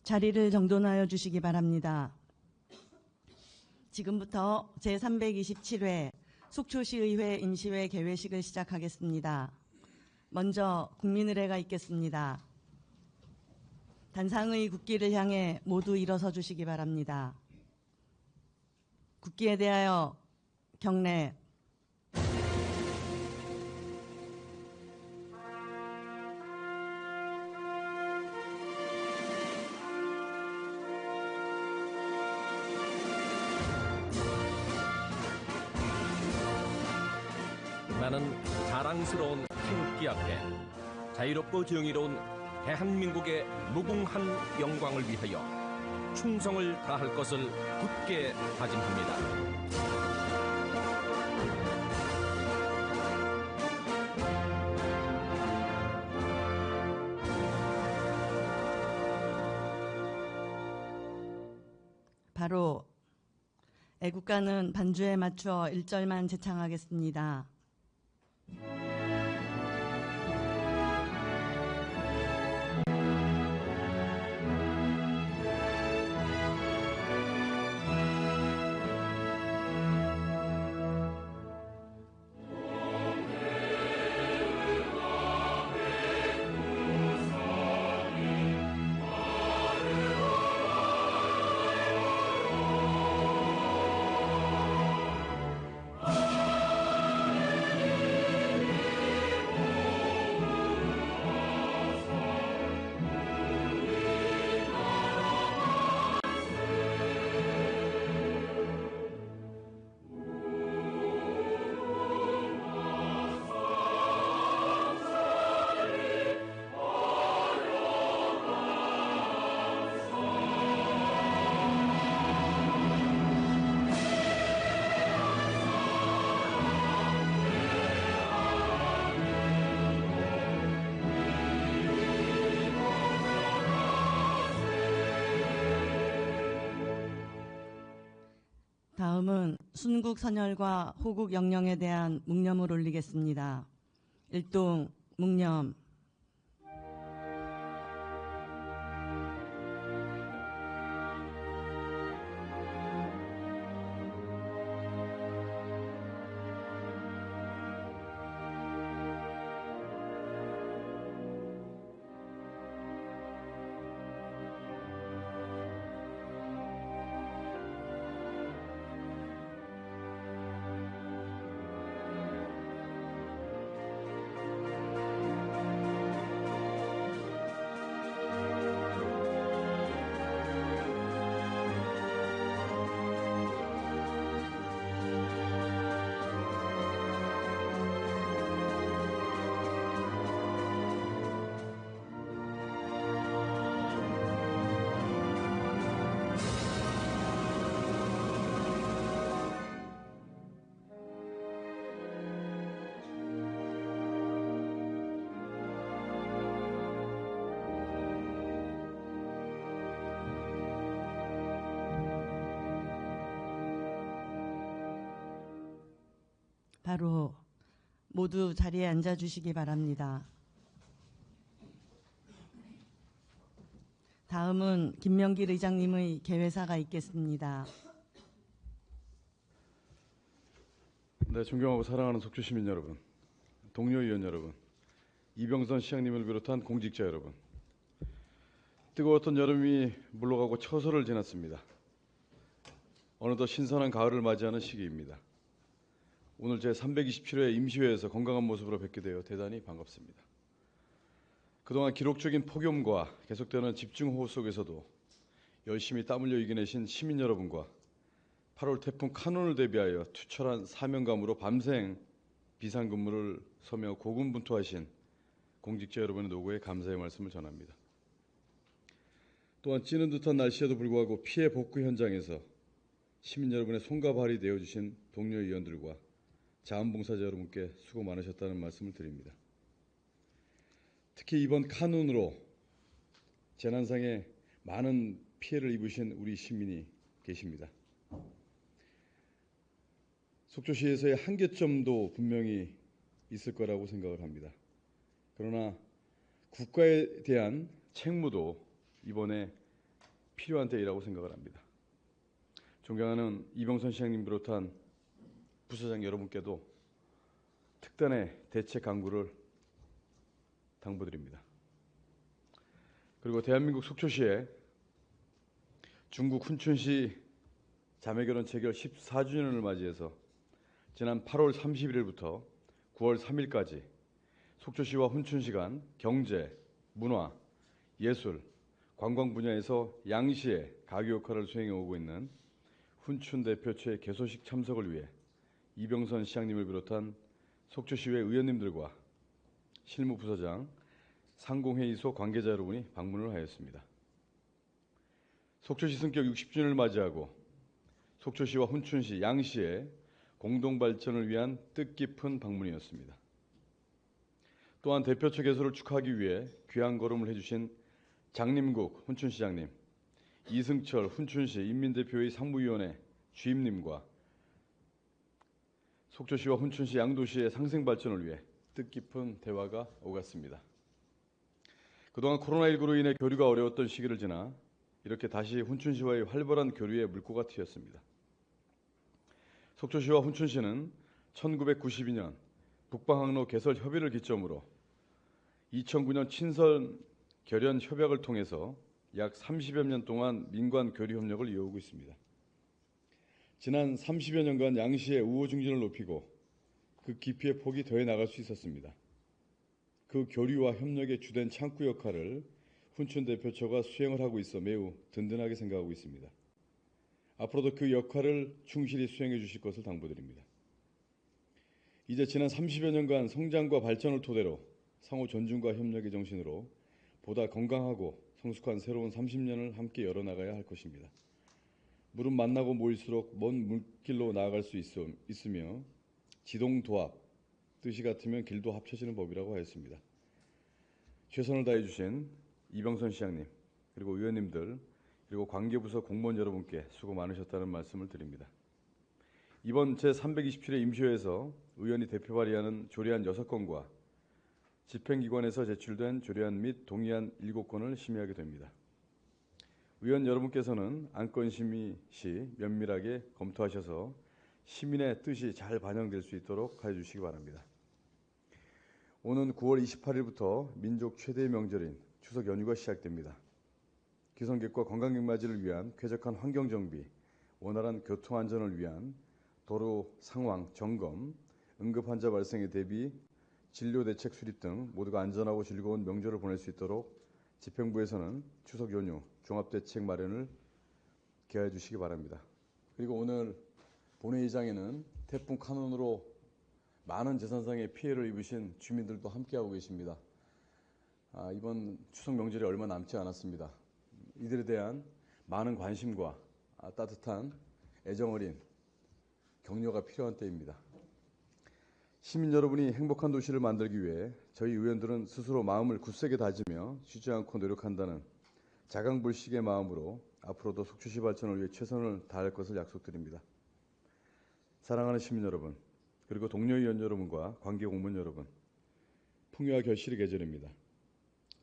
자리를 정돈하여 주시기 바랍니다. 지금부터 제327회 속초시의회 임시회 개회식을 시작하겠습니다. 먼저 국민의례가 있겠습니다. 단상의 국기를 향해 모두 일어서 주시기 바랍니다. 국기에 대하여 경례. 나는 자랑스러운 태극기 앞에 자유롭고 정의로운 대한민국의 무궁한 영광을 위하여 충성을 다할 것을 굳게 다짐합니다. 바로 애국가는 반주에 맞추어 1절만 제창하겠습니다. 다음은 순국 선열과 호국 영령에 대한 묵념을 올리겠습니다. 일동 묵념. 바로 모두 자리에 앉아주시기 바랍니다. 다음은 김명길 의장님의 개회사가 있겠습니다. 네, 존경하고 사랑하는 속초 시민 여러분, 동료 의원 여러분, 이병선 시장님을 비롯한 공직자 여러분, 뜨거웠던 여름이 물러가고 처서를 지났습니다. 어느덧 신선한 가을을 맞이하는 시기입니다. 오늘 제327회 임시회에서 건강한 모습으로 뵙게 되어 대단히 반갑습니다. 그동안 기록적인 폭염과 계속되는 집중호우 속에서도 열심히 땀 흘려 이겨내신 시민 여러분과 8월 태풍 카눈을 대비하여 투철한 사명감으로 밤생 비상근무를 서며 고군분투하신 공직자 여러분의 노고에 감사의 말씀을 전합니다. 또한 찌는 듯한 날씨에도 불구하고 피해 복구 현장에서 시민 여러분의 손과 발이 되어주신 동료 의원들과 자원봉사자 여러분께 수고 많으셨다는 말씀을 드립니다. 특히 이번 카눈으로 재난상에 많은 피해를 입으신 우리 시민이 계십니다. 속초시에서의 한계점도 분명히 있을 거라고 생각을 합니다. 그러나 국가에 대한 책무도 이번에 필요한 때이라고 생각을 합니다. 존경하는 이병선 시장님 비롯한 부서장 여러분께도 특단의 대책 강구를 당부드립니다. 그리고 대한민국 속초시에 중국 훈춘시 자매결혼 체결 14주년을 맞이해서 지난 8월 31일부터 9월 3일까지 속초시와 훈춘시 간 경제, 문화, 예술, 관광 분야에서 양시의 가교 역할을 수행해 오고 있는 훈춘 대표처의 개소식 참석을 위해 이병선 시장님을 비롯한 속초시의회 의원님들과 실무부서장, 상공회의소 관계자 여러분이 방문을 하였습니다. 속초시 승격 60주년을 맞이하고 속초시와 훈춘시, 양시의 공동 발전을 위한 뜻깊은 방문이었습니다. 또한 대표처 개소를 축하하기 위해 귀한 걸음을 해주신 장림국 훈춘시장님, 이승철 훈춘시 인민대표회의 상무위원회 주임님과 속초시와 훈춘시 양도시의 상생 발전을 위해 뜻깊은 대화가 오갔습니다. 그동안 코로나19로 인해 교류가 어려웠던 시기를 지나 이렇게 다시 훈춘시와의 활발한 교류의 물꼬가 트였습니다. 속초시와 훈춘시는 1992년 북방항로 개설 협의를 기점으로 2009년 친선 결연 협약을 통해서 약 30여 년 동안 민관 교류 협력을 이어오고 있습니다. 지난 30여 년간 양시의 우호 증진을 높이고 그 깊이의 폭이 더해 나갈 수 있었습니다. 그 교류와 협력의 주된 창구 역할을 훈춘 대표처가 수행을 하고 있어 매우 든든하게 생각하고 있습니다. 앞으로도 그 역할을 충실히 수행해 주실 것을 당부드립니다. 이제 지난 30여 년간 성장과 발전을 토대로 상호 존중과 협력의 정신으로 보다 건강하고 성숙한 새로운 30년을 함께 열어나가야 할 것입니다. 물은 만나고 모일수록 먼 물길로 나아갈 수 있으며 지동도합, 뜻이 같으면 길도 합쳐지는 법이라고 하였습니다. 최선을 다해 주신 이병선 시장님, 그리고 의원님들, 그리고 관계부서 공무원 여러분께 수고 많으셨다는 말씀을 드립니다. 이번 제327회 임시회에서 의원이 대표 발의하는 조례안 6건과 집행기관에서 제출된 조례안 및 동의안 7건을 심의하게 됩니다. 의원 여러분께서는 안건 심의 시 면밀하게 검토하셔서 시민의 뜻이 잘 반영될 수 있도록 하여 주시기 바랍니다. 오는 9월 28일부터 민족 최대의 명절인 추석 연휴가 시작됩니다. 귀성객과 관광객 맞이를 위한 쾌적한 환경 정비, 원활한 교통 안전을 위한 도로 상황 점검, 응급 환자 발생에 대비 진료 대책 수립 등 모두가 안전하고 즐거운 명절을 보낼 수 있도록 집행부에서는 추석 연휴 종합대책 마련을 기하여 주시기 바랍니다. 그리고 오늘 본회의장에는 태풍 카눈으로 많은 재산상의 피해를 입으신 주민들도 함께하고 계십니다. 이번 추석 명절이 얼마 남지 않았습니다. 이들에 대한 많은 관심과 따뜻한 애정어린 격려가 필요한 때입니다. 시민 여러분이 행복한 도시를 만들기 위해 저희 의원들은 스스로 마음을 굳세게 다지며 쉬지 않고 노력한다는 자강불식의 마음으로 앞으로도 속초시 발전을 위해 최선을 다할 것을 약속드립니다. 사랑하는 시민 여러분, 그리고 동료 의원 여러분과 관계 공무원 여러분, 풍요와 결실의 계절입니다.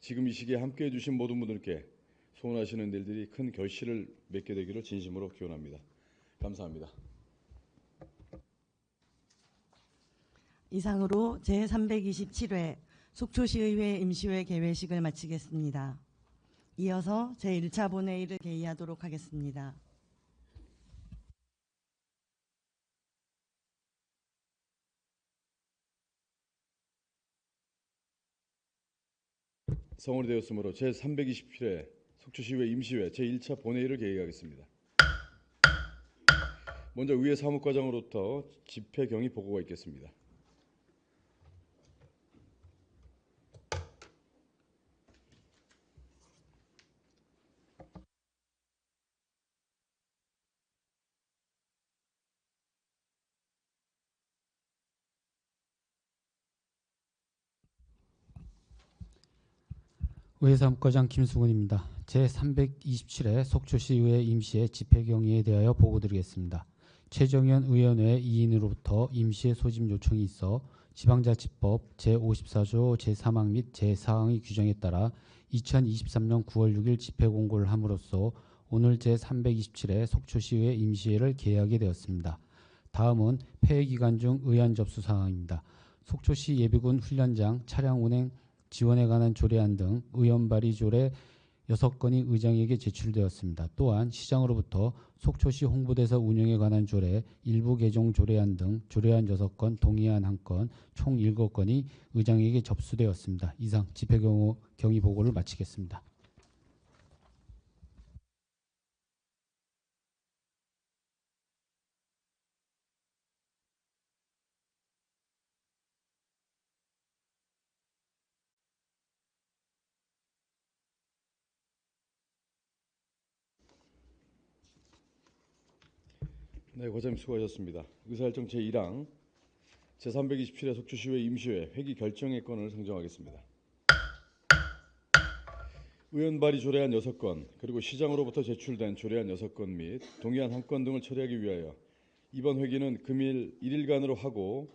지금 이 시기에 함께해 주신 모든 분들께 소원하시는 일들이 큰 결실을 맺게 되기를 진심으로 기원합니다. 감사합니다. 이상으로 제327회 속초시의회 임시회 개회식을 마치겠습니다. 이어서 제1차 본회의를 개의하도록 하겠습니다. 성원이 되었으므로 제327회 속초시의회 임시회 제1차 본회의를 개의하겠습니다. 먼저 의회 사무과장으로부터 집회 경위 보고가 있겠습니다. 의회 사무과장 김수근입니다. 제327회 속초시의회 임시회 집회경위에 대하여 보고드리겠습니다. 최정현 의원회 2인으로부터 임시회 소집 요청이 있어 지방자치법 제54조 제3항 및 제4항의 규정에 따라 2023년 9월 6일 집회 공고를 함으로써 오늘 제327회 속초시의회 임시회를 개회하게 되었습니다. 다음은 폐회 기간 중 의안 접수 사항입니다. 속초시 예비군 훈련장 차량 운행 지원에 관한 조례안 등 의원 발의 조례 6건이 의장에게 제출되었습니다. 또한 시장으로부터 속초시 홍보대사 운영에 관한 조례 일부 개정 조례안 등 조례안 6건, 동의안 1건, 총 7건이 의장에게 접수되었습니다. 이상 집회경위 보고를 마치겠습니다. 네, 과장님 수고하셨습니다. 의사일정 제1항 제327회 속초시의회 임시회 회기 결정의 건을 상정하겠습니다. 의원 발의 조례안 6건 그리고 시장으로부터 제출된 조례안 6건 및 동의안 1건 등을 처리하기 위하여 이번 회기는 금일 1일간으로 하고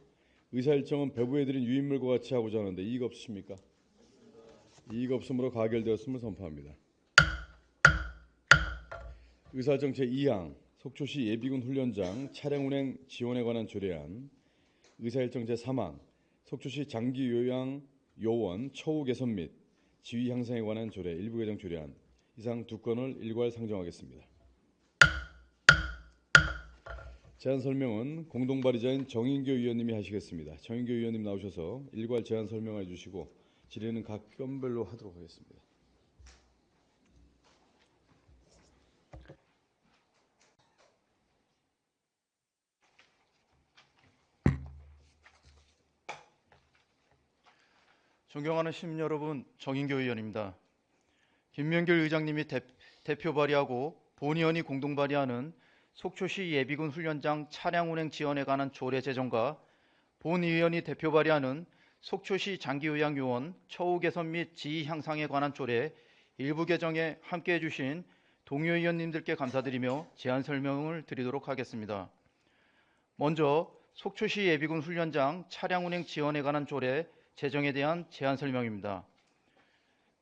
의사일정은 배부해드린 유인물과 같이 하고자 하는데 이의가 없으십니까? 이의가 없으므로 가결되었음을 선포합니다. 의사일정 제2항 속초시 예비군 훈련장 차량 운행 지원에 관한 조례안, 의사일정 제3항 속초시 장기 요양 요원 처우 개선 및 지위 향상에 관한 조례 일부 개정 조례안 이상 2건을 일괄 상정하겠습니다. 제안 설명은 공동 발의자인 정인교 의원님이 하시겠습니다. 정인교 의원님 나오셔서 일괄 제안 설명해 주시고 질의는 각 건별로 하도록 하겠습니다. 존경하는 시민 여러분, 정인교 의원입니다. 김명길 의장님이 대표 발의하고 본 의원이 공동 발의하는 속초시 예비군 훈련장 차량 운행 지원에 관한 조례 제정과 본 의원이 대표 발의하는 속초시 장기요양요원 처우 개선 및 지위 향상에 관한 조례 일부 개정에 함께해 주신 동료 의원님들께 감사드리며 제안 설명을 드리도록 하겠습니다. 먼저 속초시 예비군 훈련장 차량 운행 지원에 관한 조례 제정에 대한 제안 설명입니다.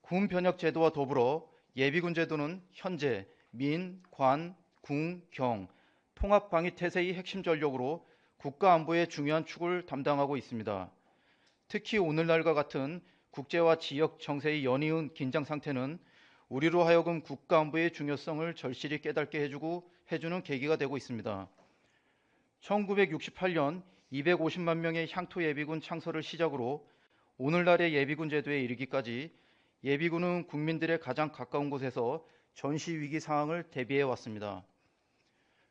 군 변역 제도와 더불어 예비군 제도는 현재 민, 관, 궁, 경 통합 방위 태세의 핵심 전력으로 국가 안보의 중요한 축을 담당하고 있습니다. 특히 오늘날과 같은 국제와 지역 정세의 연이은 긴장 상태는 우리로 하여금 국가 안보의 중요성을 절실히 깨닫게 해주는 계기가 되고 있습니다. 1968년 250만 명의 향토 예비군 창설을 시작으로 오늘날의 예비군 제도에 이르기까지 예비군은 국민들의 가장 가까운 곳에서 전시 위기 상황을 대비해 왔습니다.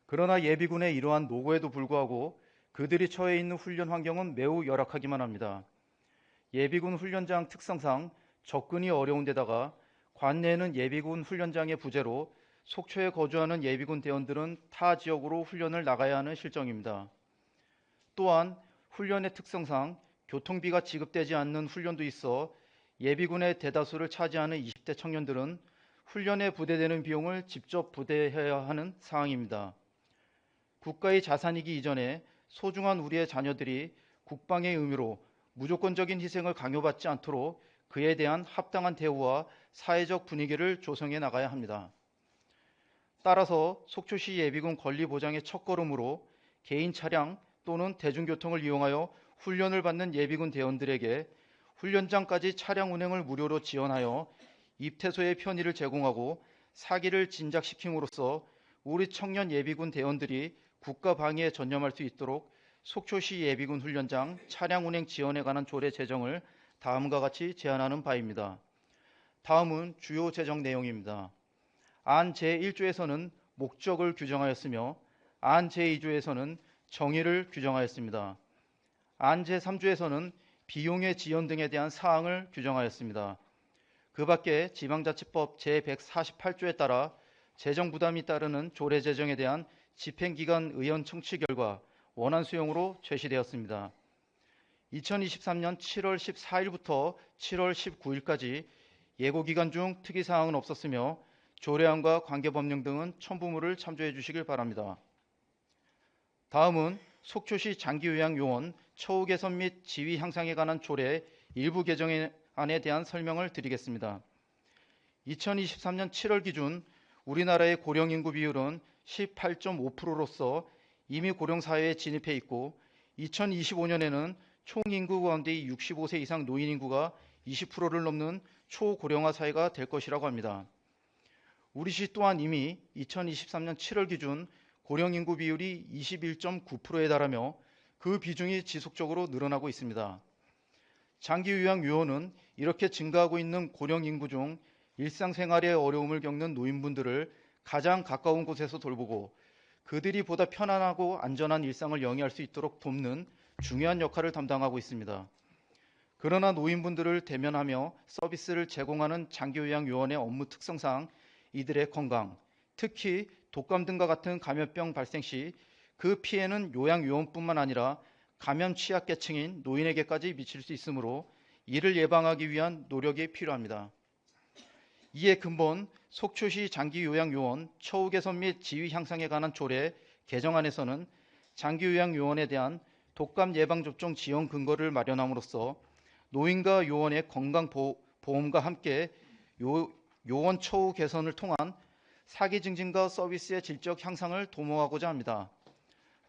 그러나 예비군의 이러한 노고에도 불구하고 그들이 처해 있는 훈련 환경은 매우 열악하기만 합니다. 예비군 훈련장 특성상 접근이 어려운 데다가 관내에는 예비군 훈련장의 부재로 속초에 거주하는 예비군 대원들은 타 지역으로 훈련을 나가야 하는 실정입니다. 또한 훈련의 특성상 교통비가 지급되지 않는 훈련도 있어 예비군의 대다수를 차지하는 20대 청년들은 훈련에 부대되는 비용을 직접 부대해야 하는 상황입니다. 국가의 자산이기 이전에 소중한 우리의 자녀들이 국방의 의무로 무조건적인 희생을 강요받지 않도록 그에 대한 합당한 대우와 사회적 분위기를 조성해 나가야 합니다. 따라서 속초시 예비군 권리 보장의 첫걸음으로 개인 차량 또는 대중교통을 이용하여 훈련을 받는 예비군 대원들에게 훈련장까지 차량 운행을 무료로 지원하여 입퇴소의 편의를 제공하고 사기를 진작시킴으로써 우리 청년 예비군 대원들이 국가 방위에 전념할 수 있도록 속초시 예비군 훈련장 차량 운행 지원에 관한 조례 제정을 다음과 같이 제안하는 바입니다. 다음은 주요 제정 내용입니다. 안 제1조에서는 목적을 규정하였으며 안 제2조에서는 정의를 규정하였습니다. 안 제3조에서는 비용의 지연 등에 대한 사항을 규정하였습니다. 그 밖에 지방자치법 제148조에 따라 재정 부담이 따르는 조례 제정에 대한 집행기관 의원 청취 결과 원안 수용으로 제시되었습니다. 2023년 7월 14일부터 7월 19일까지 예고기간 중 특이사항은 없었으며 조례안과 관계법령 등은 첨부물을 참조해 주시길 바랍니다. 다음은 속초시 장기요양요원 처우 개선 및 지위 향상에 관한 조례 일부 개정안에 대한 설명을 드리겠습니다. 2023년 7월 기준 우리나라의 고령 인구 비율은 18.5%로서 이미 고령 사회에 진입해 있고 2025년에는 총 인구 가운데 65세 이상 노인 인구가 20%를 넘는 초고령화 사회가 될 것이라고 합니다. 우리시 또한 이미 2023년 7월 기준 고령 인구 비율이 21.9%에 달하며 그 비중이 지속적으로 늘어나고 있습니다. 장기 요양 요원은 이렇게 증가하고 있는 고령 인구 중 일상생활에 어려움을 겪는 노인분들을 가장 가까운 곳에서 돌보고 그들이 보다 편안하고 안전한 일상을 영위할 수 있도록 돕는 중요한 역할을 담당하고 있습니다. 그러나 노인분들을 대면하며 서비스를 제공하는 장기요양 요원의 업무 특성상 이들의 건강, 특히 독감 등과 같은 감염병 발생 시 그 피해는 요양요원뿐만 아니라 감염 취약계층인 노인에게까지 미칠 수 있으므로 이를 예방하기 위한 노력이 필요합니다. 이에 근본 속초시 장기요양요원 처우 개선 및 지위 향상에 관한 조례 개정안에서는 장기요양요원에 대한 독감 예방접종 지원 근거를 마련함으로써 노인과 요원의 건강보험과 함께 요원 처우 개선을 통한 사기 증진과 서비스의 질적 향상을 도모하고자 합니다.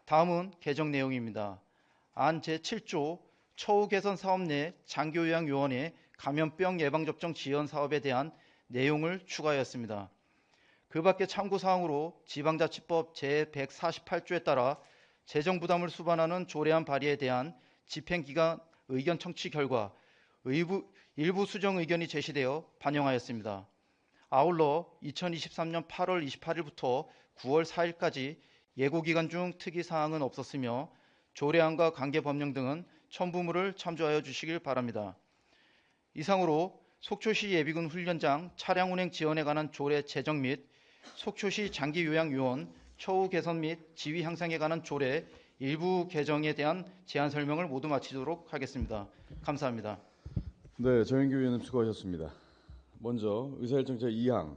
다음은 개정 내용입니다. 안 제7조 처우 개선 사업 내 장기요양 요원의 감염병 예방접종 지원 사업에 대한 내용을 추가하였습니다. 그 밖에 참고사항으로 지방자치법 제148조에 따라 재정 부담을 수반하는 조례안 발의에 대한 집행기관 의견 청취 결과 일부 수정 의견이 제시되어 반영하였습니다. 아울러 2023년 8월 28일부터 9월 4일까지 예고기간 중 특이사항은 없었으며 조례안과 관계법령 등은 첨부물을 참조하여 주시길 바랍니다. 이상으로 속초시 예비군 훈련장 차량 운행 지원에 관한 조례 제정 및 속초시 장기요양요원 처우 개선 및 지위 향상에 관한 조례 일부 개정에 대한 제안 설명을 모두 마치도록 하겠습니다. 감사합니다. 네, 정인규 의원님 수고하셨습니다. 먼저 의사일정 제2항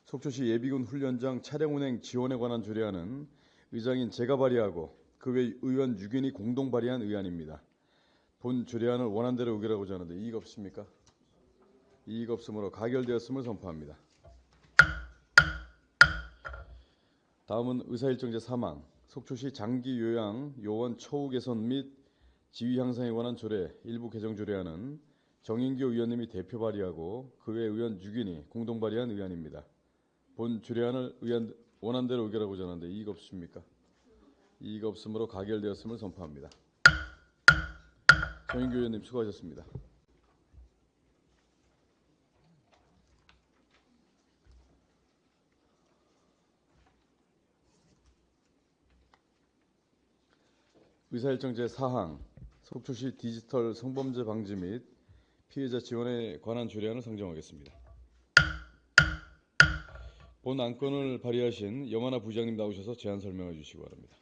속초시 예비군 훈련장 차량 운행 지원에 관한 조례안은 의장인 제가 발의하고 그 외 의원 6인이 공동 발의한 의안입니다. 본 조례안을 원안대로 의결하고자 하는데 이의가 없습니까? 이의가 없으므로 가결되었음을 선포합니다. 다음은 의사일정 제3항 속초시 장기요양 요원 처우 개선 및 지위 향상에 관한 조례 일부 개정 조례안은 정인규 의원님이 대표 발의하고 그 외 의원 6인이 공동 발의한 의안입니다. 본 조례안을 원안대로 의결하고자 하는데 이의가 없습니까? 이의가 없으므로 가결되었음을 선포합니다. 정인규 의원님 수고하셨습니다. 의사일정 제4항 속초시 디지털 성범죄 방지 및 피해자 지원에 관한 조례안을 상정하겠습니다. 본 안건을 발의하신 염하나 부의장님 나오셔서 제안 설명해 주시기 바랍니다.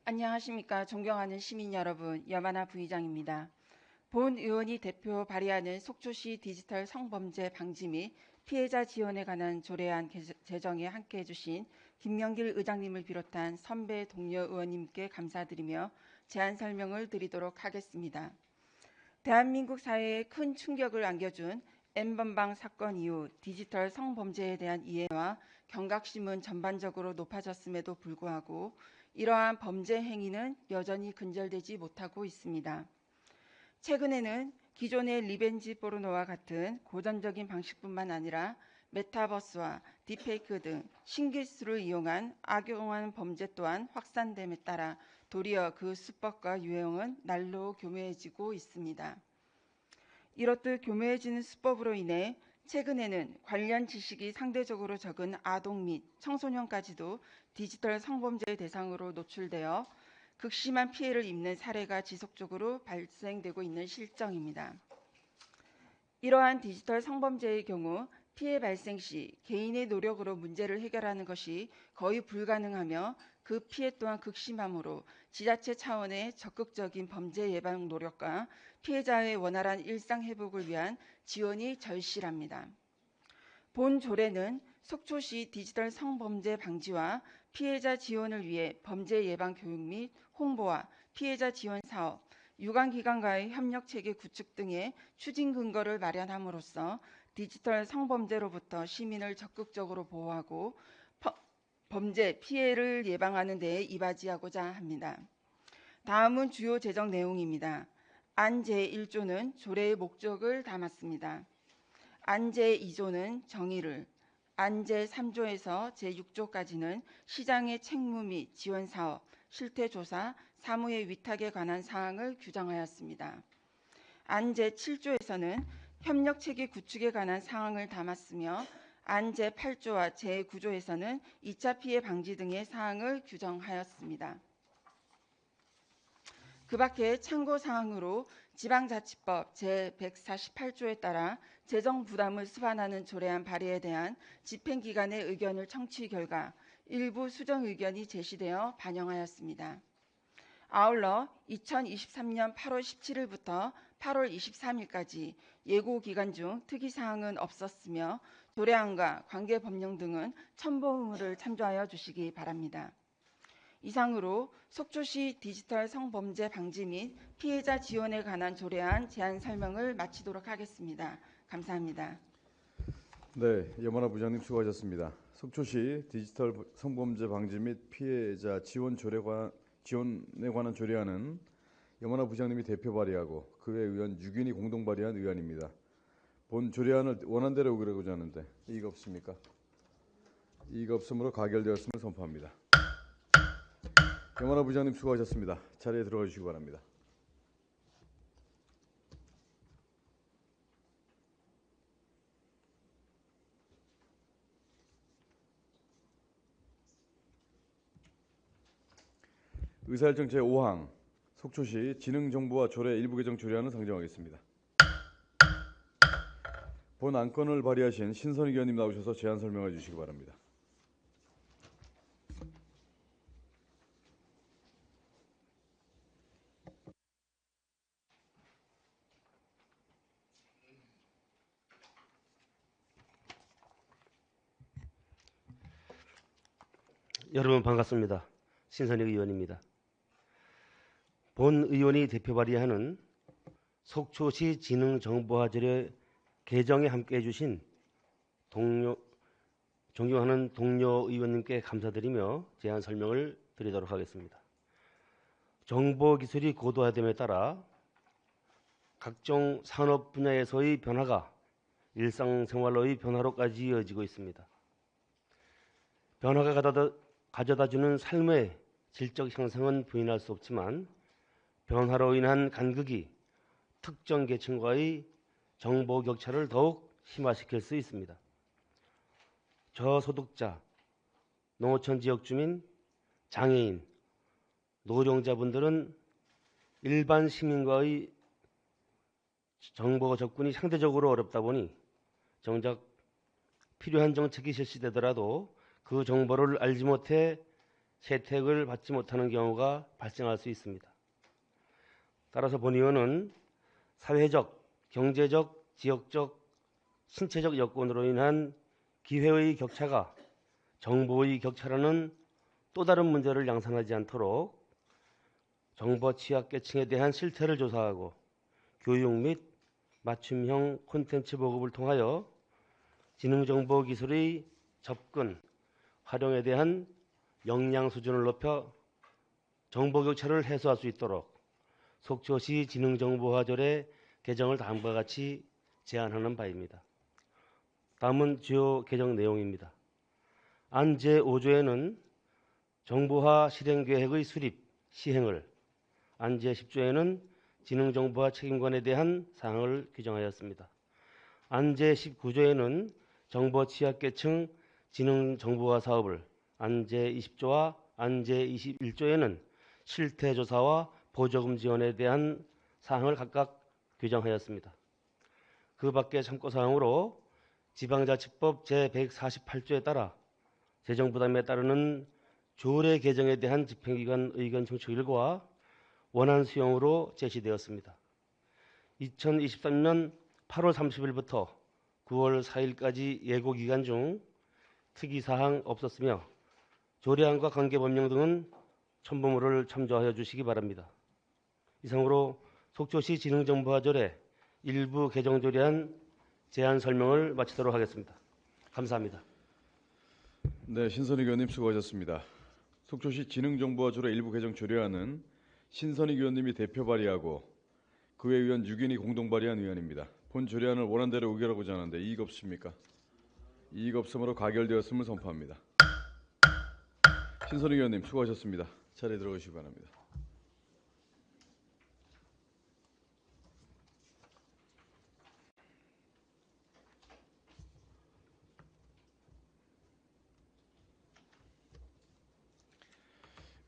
안녕하십니까. 존경하는 시민 여러분, 염하나 부의장입니다. 본 의원이 대표 발의하는 속초시 디지털 성범죄 방지 및 피해자 지원에 관한 조례안 제정에 함께해 주신 김명길 의장님을 비롯한 선배 동료 의원님께 감사드리며 제안 설명을 드리도록 하겠습니다. 대한민국 사회에 큰 충격을 안겨준 N번방 사건 이후 디지털 성범죄에 대한 이해와 경각심은 전반적으로 높아졌음에도 불구하고 이러한 범죄 행위는 여전히 근절되지 못하고 있습니다. 최근에는 기존의 리벤지 포르노와 같은 고전적인 방식뿐만 아니라 메타버스와 딥페이크 등 신기술을 이용한 악용한 범죄 또한 확산됨에 따라 도리어 그 수법과 유형은 날로 교묘해지고 있습니다. 이렇듯 교묘해지는 수법으로 인해 최근에는 관련 지식이 상대적으로 적은 아동 및 청소년까지도 디지털 성범죄의 대상으로 노출되어 극심한 피해를 입는 사례가 지속적으로 발생되고 있는 실정입니다. 이러한 디지털 성범죄의 경우 피해 발생 시 개인의 노력으로 문제를 해결하는 것이 거의 불가능하며 그 피해 또한 극심하므로 지자체 차원의 적극적인 범죄 예방 노력과 피해자의 원활한 일상 회복을 위한 지원이 절실합니다. 본 조례는 속초시 디지털 성범죄 방지와 피해자 지원을 위해 범죄 예방 교육 및 홍보와 피해자 지원 사업, 유관기관과의 협력 체계 구축 등의 추진 근거를 마련함으로써 디지털 성범죄로부터 시민을 적극적으로 보호하고 범죄 피해를 예방하는 데에 이바지하고자 합니다. 다음은 주요 제정 내용입니다. 안 제1조는 조례의 목적을 담았습니다. 안 제2조는 정의를, 안 제3조에서 제6조까지는 시장의 책무 및 지원 사업, 실태 조사, 사무의 위탁에 관한 사항을 규정하였습니다. 안 제7조에서는 협력 체계 구축에 관한 사항을 담았으며 안 제8조와 제9조에서는 2차 피해 방지 등의 사항을 규정하였습니다. 그 밖에 참고 사항으로 지방자치법 제148조에 따라 재정 부담을 수반하는 조례안 발의에 대한 집행기관의 의견을 청취 결과 일부 수정 의견이 제시되어 반영하였습니다. 아울러 2023년 8월 17일부터 8월 23일까지 예고 기간 중 특이사항은 없었으며 조례안과 관계법령 등은 첨부 의무를 참조하여 주시기 바랍니다. 이상으로 속초시 디지털 성범죄 방지 및 피해자 지원에 관한 조례안 제안 설명을 마치도록 하겠습니다. 감사합니다. 네, 여만하 부장님 수고하셨습니다. 속초시 디지털 성범죄 방지 및 피해자 지원에 관한 조례안은 여만하 부장님이 대표 발의하고 그 외 의원 6인이 공동 발의한 의안입니다. 본 조례안을 원안대로 의결하고자 하는데 이의가 없습니까? 이의가 없으므로 가결되었음을 선포합니다. 여만하 부장님 수고하셨습니다. 자리에 들어가 주시기 바랍니다. 의사일정 제5항 속초시 지능정보화 조례 일부 개정 조례안을 상정하겠습니다. 본 안건을 발의하신 신선희 의원님 나오셔서 제안 설명해 주시기 바랍니다. 여러분 반갑습니다. 신선희 의원입니다. 본 의원이 대표 발의하는 속초시 지능정보화조례 개정에 함께해 주신 존경하는 동료 의원님께 감사드리며 제안 설명을 드리도록 하겠습니다. 정보기술이 고도화됨에 따라 각종 산업 분야에서의 변화가 일상생활로의 변화로까지 이어지고 있습니다. 변화가 가져다주는 삶의 질적 향상은 부인할 수 없지만 변화로 인한 간극이 특정 계층과의 정보 격차를 더욱 심화시킬 수 있습니다. 저소득자, 농어촌 지역 주민, 장애인, 노령자분들은 일반 시민과의 정보 접근이 상대적으로 어렵다 보니 정작 필요한 정책이 실시되더라도 그 정보를 알지 못해 혜택을 받지 못하는 경우가 발생할 수 있습니다. 따라서 본 의원은 사회적, 경제적, 지역적, 신체적 여건으로 인한 기회의 격차가 정보의 격차라는 또 다른 문제를 양산하지 않도록 정보 취약계층에 대한 실태를 조사하고 교육 및 맞춤형 콘텐츠 보급을 통하여 지능정보기술의 접근, 활용에 대한 역량 수준을 높여 정보 격차를 해소할 수 있도록 속초시 지능정보화조례 개정을 다음과 같이 제안하는 바입니다. 다음은 주요 개정 내용입니다. 안 제5조에는 정보화 실행계획의 수립, 시행을, 안 제10조에는 지능정보화 책임관에 대한 사항을 규정하였습니다. 안 제19조에는 정보 취약계층 지능정보화 사업을, 안 제20조와 안 제21조에는 실태조사와 보조금 지원에 대한 사항을 각각 규정하였습니다. 그 밖에 참고사항으로 지방자치법 제148조에 따라 재정부담에 따르는 조례 개정에 대한 집행기관 의견 청취 일과 원안 수용으로 제시되었습니다. 2023년 8월 30일부터 9월 4일까지 예고 기간 중 특이사항 없었으며 조례안과 관계법령 등은 첨부물을 참조하여 주시기 바랍니다. 이상으로 속초시 지능정보화 조례 일부 개정 조례안 제안 설명을 마치도록 하겠습니다. 감사합니다. 네, 신선익 의원님 수고하셨습니다. 속초시 지능정보화 조례 일부 개정 조례안은 신선익 의원님이 대표 발의하고 그 외 의원 6인이 공동 발의한 의안입니다. 본 조례안을 원안대로 의결하고자 하는데 이의가 없습니까? 이의가 없으므로 가결되었음을 선포합니다. 신선익 의원님 수고하셨습니다. 자리에 들어가시기 바랍니다.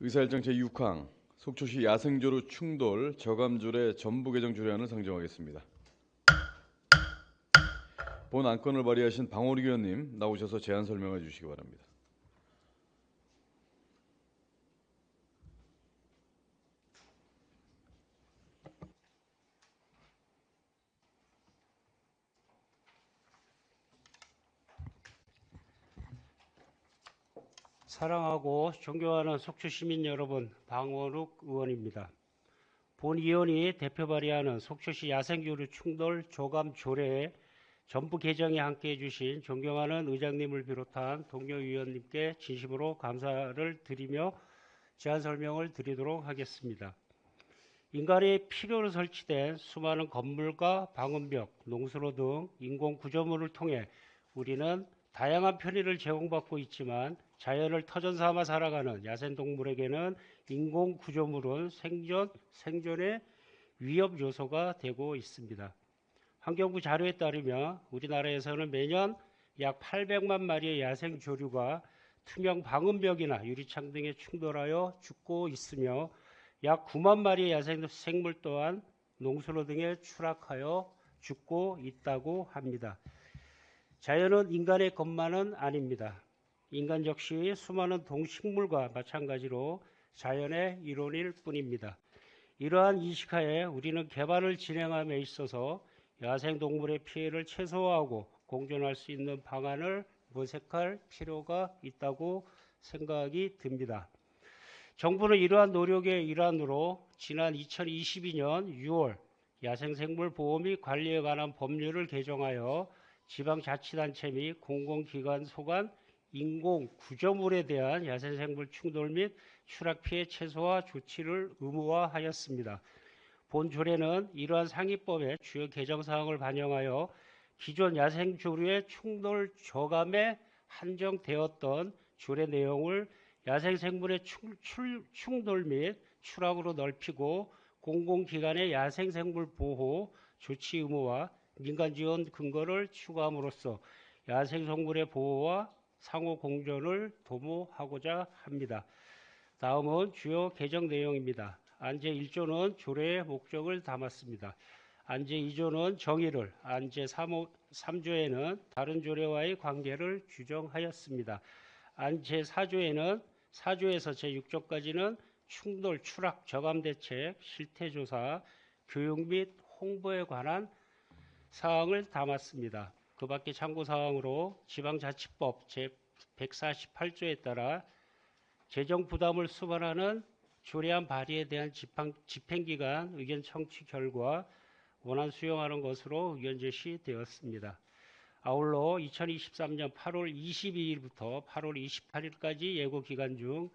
의사일정 제6항 속초시 야생조류 충돌 저감조례 전부 개정 조례안을 상정하겠습니다. 본 안건을 발의하신 방호리 의원님 나오셔서 제안 설명해 주시기 바랍니다. 사랑하고 존경하는 속초 시민 여러분, 방원욱 의원입니다. 본 의원이 대표 발의하는 속초시 야생조류 충돌 조감 조례에 전부 개정에 함께해 주신 존경하는 의장님을 비롯한 동료 의원님께 진심으로 감사를 드리며 제안 설명을 드리도록 하겠습니다. 인간의 필요로 설치된 수많은 건물과 방음벽, 농수로 등 인공 구조물을 통해 우리는 다양한 편의를 제공받고 있지만 자연을 터전 삼아 살아가는 야생동물에게는 인공 구조물은 생존의 위협 요소가 되고 있습니다. 환경부 자료에 따르면 우리나라에서는 매년 약 800만 마리의 야생 조류가 투명 방음벽이나 유리창 등에 충돌하여 죽고 있으며 약 9만 마리의 야생 생물 또한 농수로 등에 추락하여 죽고 있다고 합니다. 자연은 인간의 것만은 아닙니다. 인간 역시 수많은 동식물과 마찬가지로 자연의 일원일 뿐입니다. 이러한 인식하에 우리는 개발을 진행함에 있어서 야생동물의 피해를 최소화하고 공존할 수 있는 방안을 모색할 필요가 있다고 생각이 듭니다. 정부는 이러한 노력의 일환으로 지난 2022년 6월 야생생물 보호 및 관리에 관한 법률을 개정하여 지방자치단체 및 공공기관 소관 인공 구조물에 대한 야생생물 충돌 및 추락 피해 최소화 조치를 의무화하였습니다. 본 조례는 이러한 상위법의 주요 개정사항을 반영하여 기존 야생조류의 충돌 저감에 한정되었던 조례 내용을 야생생물의 충돌 및 추락으로 넓히고 공공기관의 야생생물 보호 조치 의무와 민간 지원 근거를 추가함으로써 야생동물의 보호와 상호 공존을 도모하고자 합니다. 다음은 주요 개정 내용입니다. 안제 1조는 조례의 목적을 담았습니다. 안제 2조는 정의를, 안제 3조에는 다른 조례와의 관계를 규정하였습니다. 안제 4조에서 제6조까지는 충돌, 추락, 저감 대책, 실태조사, 교육 및 홍보에 관한 사항을 담았습니다. 그 밖에 참고사항으로 지방자치법 제148조에 따라 재정 부담을 수반하는 조례안 발의에 대한 집행기간 의견 청취 결과 원안 수용하는 것으로 의견 제시되었습니다. 아울러 2023년 8월 22일부터 8월 28일까지 예고 기간 중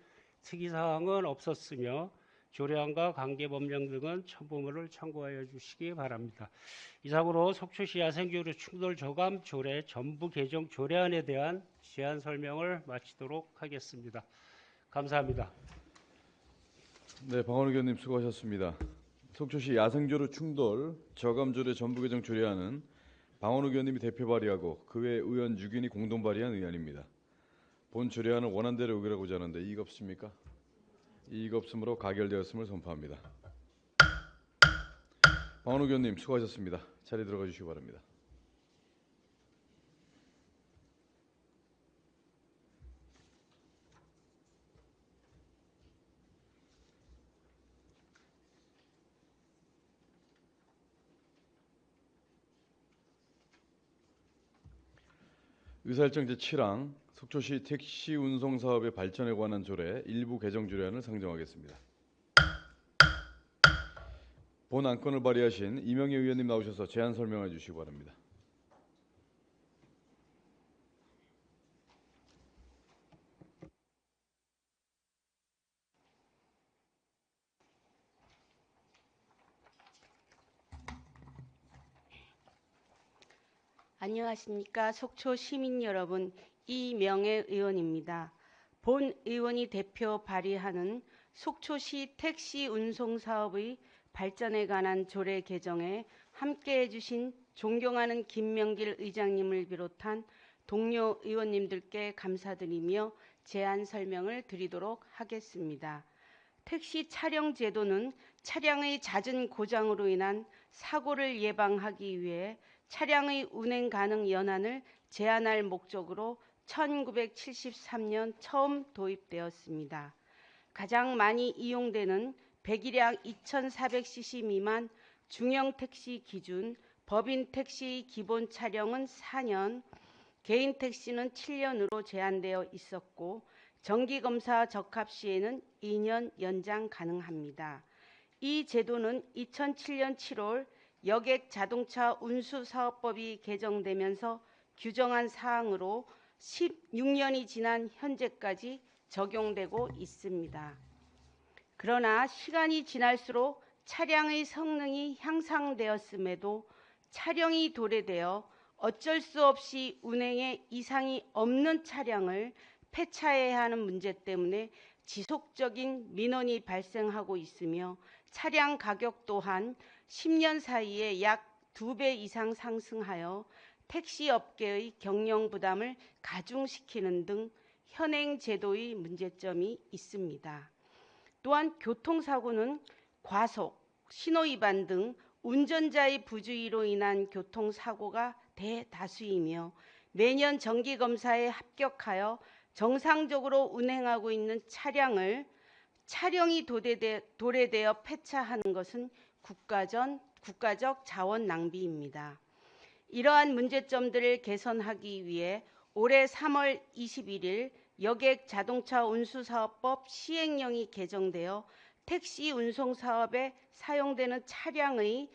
특이사항은 없었으며 조례안과 관계법령 등은 첨부물을 참고하여 주시기 바랍니다. 이상으로 속초시 야생조류 충돌 저감 조례 전부 개정 조례안에 대한 제안 설명을 마치도록 하겠습니다. 감사합니다. 네, 방원욱 의원님 수고하셨습니다. 속초시 야생조류 충돌 저감조례 전부 개정 조례안은 방원욱 의원님이 대표 발의하고 그 외 의원 6인이 공동 발의한 의안입니다. 본 조례안을 원안대로 의결하고자 하는데 이의가 없습니까? 이의가 없으므로 가결되었음을 선포합니다. 방원욱 의원님 수고하셨습니다. 자리에 들어가 주시기 바랍니다. 의사일정 제7항 속초시 택시 운송 사업의 발전에 관한 조례 일부 개정 조례안을 상정하겠습니다. 본 안건을 발의하신 이명희 의원님 나오셔서 제안 설명해 주시기 바랍니다. 안녕하십니까. 속초 시민 여러분, 이명애 의원입니다. 본 의원이 대표 발의하는 속초시 택시 운송 사업의 발전에 관한 조례 개정에 함께해 주신 존경하는 김명길 의장님을 비롯한 동료 의원님들께 감사드리며 제안 설명을 드리도록 하겠습니다. 택시 차량 제도는 차량의 잦은 고장으로 인한 사고를 예방하기 위해 차량의 운행 가능 연한을 제한할 목적으로 1973년 처음 도입되었습니다. 가장 많이 이용되는 배기량 2,400cc 미만 중형 택시 기준 법인 택시 기본 차량은 4년, 개인 택시는 7년으로 제한되어 있었고 정기검사 적합 시에는 2년 연장 가능합니다. 이 제도는 2007년 7월 여객 자동차 운수사업법이 개정되면서 규정한 사항으로 16년이 지난 현재까지 적용되고 있습니다. 그러나 시간이 지날수록 차량의 성능이 향상되었음에도 차량이 도래되어 어쩔 수 없이 운행에 이상이 없는 차량을 폐차해야 하는 문제 때문에 지속적인 민원이 발생하고 있으며 차량 가격 또한 10년 사이에 약 2배 이상 상승하여 택시 업계의 경영 부담을 가중시키는 등 현행 제도의 문제점이 있습니다. 또한 교통사고는 과속, 신호위반 등 운전자의 부주의로 인한 교통사고가 대다수이며 매년 정기검사에 합격하여 정상적으로 운행하고 있는 차량이 도래되어 폐차하는 것은 국가적 자원 낭비입니다. 이러한 문제점들을 개선하기 위해 올해 3월 21일 여객 자동차 운수사업법 시행령이 개정되어 택시 운송 사업에 사용되는 차량을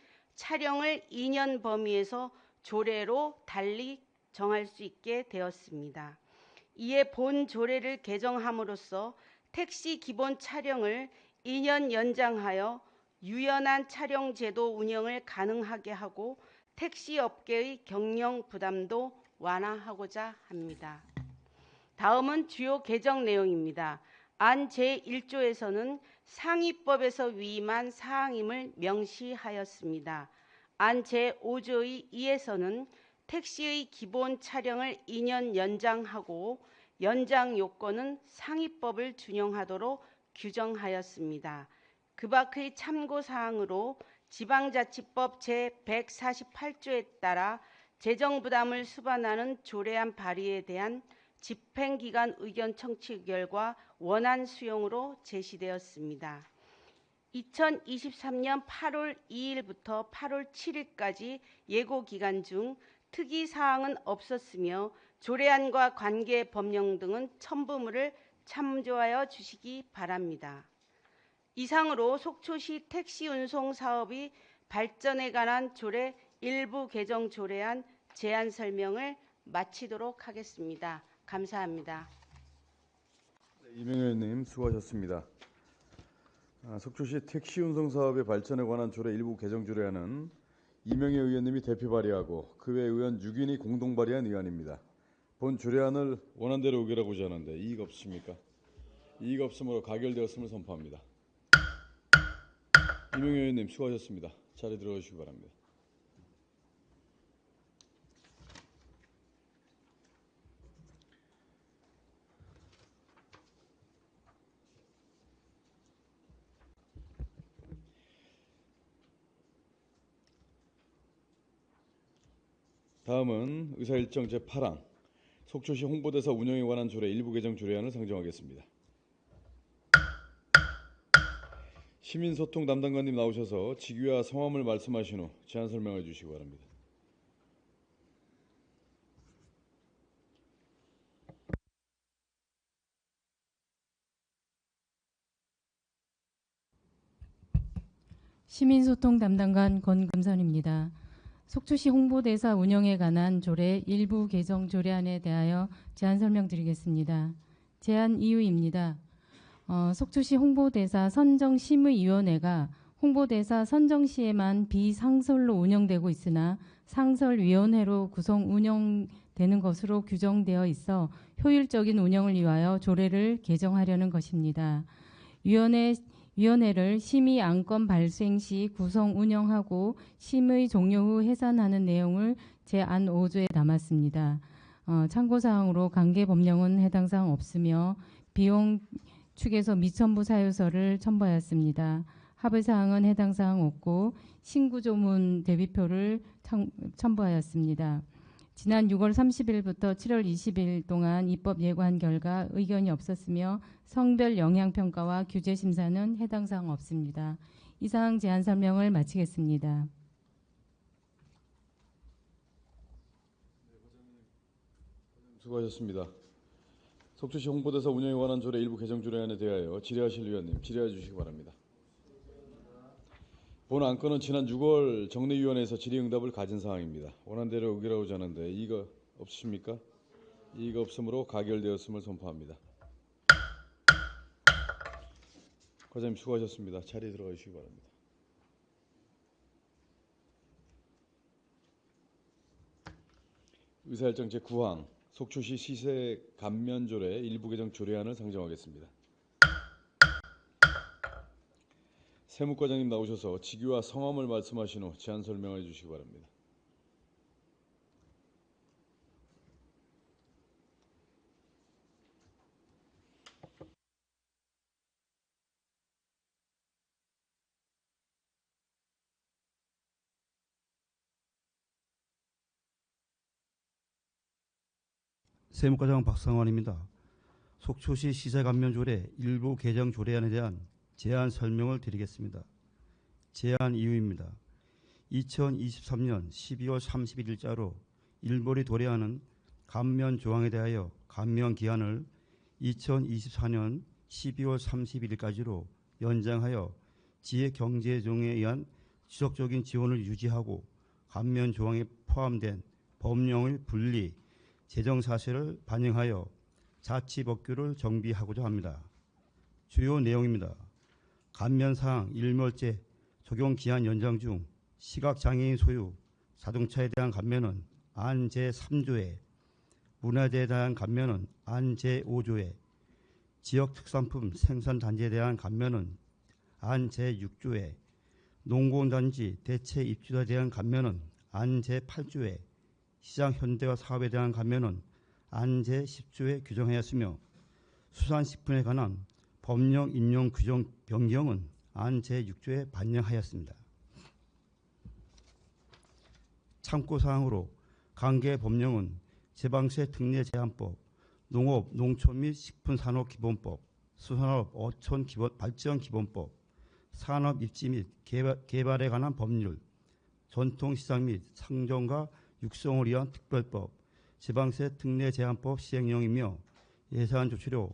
2년 범위에서 조례로 달리 정할 수 있게 되었습니다. 이에 본 조례를 개정함으로써 택시 기본 차량을 2년 연장하여 유연한 차량 제도 운영을 가능하게 하고 택시 업계의 경영 부담도 완화하고자 합니다. 다음은 주요 개정 내용입니다. 안 제1조에서는 상위법에서 위임한 사항임을 명시하였습니다. 안 제5조의 2에서는 택시의 기본 차량을 2년 연장하고 연장 요건은 상위법을 준용하도록 규정하였습니다. 그 밖의 참고사항으로 지방자치법 제148조에 따라 재정부담을 수반하는 조례안 발의에 대한 집행기관 의견 청취 결과 원안 수용으로 제시되었습니다. 2023년 8월 2일부터 8월 7일까지 예고 기간 중 특이사항은 없었으며 조례안과 관계 법령 등은 첨부물을 참조하여 주시기 바랍니다. 이상으로 속초시 택시 운송 사업의 발전에 관한 조례 일부 개정 조례안 제안 설명을 마치도록 하겠습니다. 감사합니다. 이명희 의원님 수고하셨습니다. 속초시 택시 운송 사업의 발전에 관한 조례 일부 개정 조례안은 이명희 의원님이 대표 발의하고 그 외 의원 6인이 공동 발의한 의안입니다. 본 조례안을 원안대로 의결하고자 하는데 이의가 없으십니까? 이의가 없으므로 가결되었음을 선포합니다. 이명희 의원님 수고하셨습니다. 자리에 들어가 주시기 바랍니다. 다음은 의사일정 제8항 속초시 홍보대사 운영에 관한 조례 일부 개정 조례안을 상정하겠습니다. 시민소통 담당관님 나오셔서 직위와 성함을 말씀하신 후 제안 설명해 주시기 바랍니다. 시민소통 담당관 권금선입니다. 속초시 홍보대사 운영에 관한 조례 일부 개정 조례안에 대하여 제안 설명드리겠습니다. 제안 이유입니다. 속초시 홍보대사 선정심의위원회가 홍보대사 선정 시에만 비상설로 운영되고 있으나 상설위원회로 구성 운영되는 것으로 규정되어 있어 효율적인 운영을 위하여 조례를 개정하려는 것입니다. 위원회를 심의 안건 발생 시 구성 운영하고 심의 종료 후 해산하는 내용을 제안 5조에 담았습니다. 참고사항으로 관계 법령은 해당 사항 없으며 비용 측에서 미첨부 사유서를 첨부하였습니다. 합의사항은 해당 사항 없고 신구조문 대비표를 첨부하였습니다. 지난 6월 30일부터 7월 20일 동안 입법 예고한 결과 의견이 없었으며 성별 영향평가와 규제 심사는 해당 사항 없습니다. 이상 제안 설명을 마치겠습니다. 수고하셨습니다. 속초시 홍보대사 운영에 관한 조례 일부 개정 조례안에 대하여 질의하실 위원님 질의해 주시기 바랍니다. 본 안건은 지난 6월 정례위원회에서 질의응답을 가진 사항입니다. 원안대로 의결하고자 하는데 이의가 없으십니까? 이의가 없으므로 가결되었음을 선포합니다. 과장님 수고하셨습니다. 자리에 들어가 주시기 바랍니다. 의사일정 제9항 속초시 시세 감면조례 일부 개정 조례안을 상정하겠습니다. 세무과장님 나오셔서 직위와 성함을 말씀하신 후 제안 설명해 주시기 바랍니다. 세무과장 박상환입니다. 속초시 시세감면조례 일부 개정 조례안에 대한 제안 설명을 드리겠습니다. 제안 이유입니다. 2023년 12월 31일자로 일본이 도래하는 감면 조항에 대하여 감면 기한을 2024년 12월 31일까지로 연장하여 지역경제종에 의한 지속적인 지원을 유지하고 감면 조항에 포함된 법령의 분리, 재정 사실을 반영하여 자치법규를 정비하고자 합니다. 주요 내용입니다. 감면사항 일몰제 적용 기한 연장 중 시각장애인 소유 자동차에 대한 감면은 안 제3조에, 문화재에 대한 감면은 안 제5조에, 지역특산품 생산단지에 대한 감면은 안 제6조에, 농공단지 대체 입주자에 대한 감면은 안 제8조에, 시장 현대화 사업에 대한 감면은 안 제10조에 규정하였으며 수산식품에 관한 법령 인용 규정 변경은 안 제6조에 반영하였습니다. 참고사항으로 관계 법령은 지방세 특례 제한법, 농업, 농촌 및 식품산업기본법, 수산업, 어촌 발전 기본법, 산업 입지 및 개발에 관한 법률, 전통시장 및 상정과 육성을 위한 특별법, 지방세 특례 제한법 시행령이며 예산 조치료,